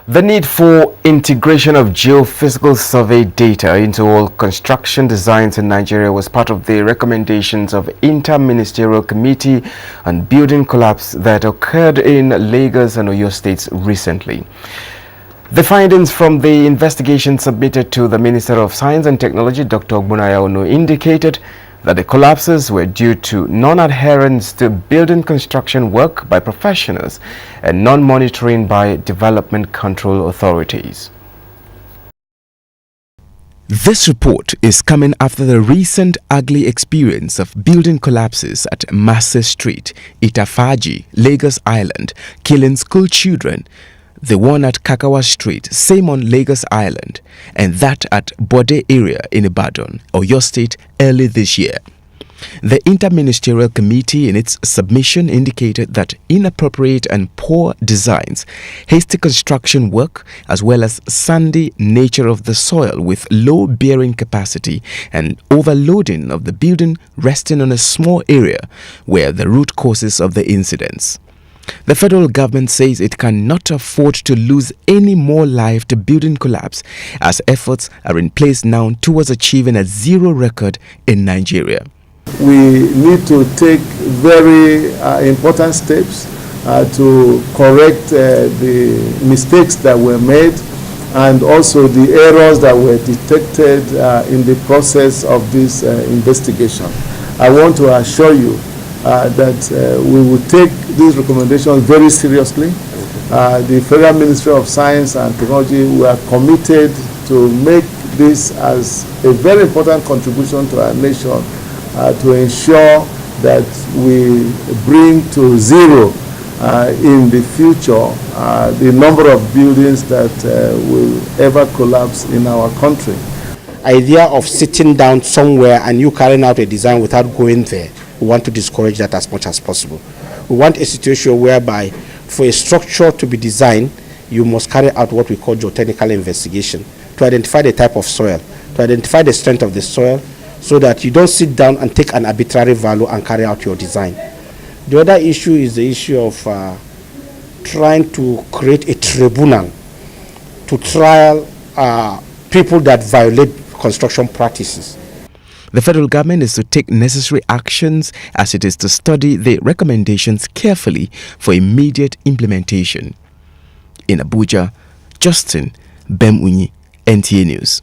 The need for integration of geophysical survey data into all construction designs in Nigeria was part of the recommendations of Inter-Ministerial Committee on Building Collapse that occurred in Lagos and Oyo states recently. The findings from the investigation submitted to the Minister of Science and Technology, Dr. Ogbunaya Ono, indicated that the collapses were due to non-adherence to building construction work by professionals and non-monitoring by development control authorities. This report is coming after the recent ugly experience of building collapses at Masse Street, Itafaji, Lagos Island, killing school children. The one at Kakawa Street, same on Lagos Island, and that at Bode area in Ibadan, Oyo State, early this year. The Inter-Ministerial Committee in its submission indicated that inappropriate and poor designs, hasty construction work, as well as sandy nature of the soil with low bearing capacity and overloading of the building resting on a small area were the root causes of the incidents. The federal government says it cannot afford to lose any more life to building collapse as efforts are in place now towards achieving a zero record in Nigeria. We need to take very important steps to correct the mistakes that were made and also the errors that were detected in the process of this investigation. I want to assure you that we will take these recommendations very seriously. The Federal Ministry of Science and Technology, we are committed to make this as a very important contribution to our nation to ensure that we bring to zero in the future the number of buildings that will ever collapse in our country. Idea of sitting down somewhere and you carrying out a design without going there, we want to discourage that as much as possible. We want a situation whereby for a structure to be designed, you must carry out what we call geotechnical investigation to identify the type of soil, to identify the strength of the soil, so that you don't sit down and take an arbitrary value and carry out your design. The other issue is the issue of trying to create a tribunal to trial people that violate construction practices. The federal government is to take necessary actions as it is to study the recommendations carefully for immediate implementation. In Abuja, Justin Bemunyi, NTA News.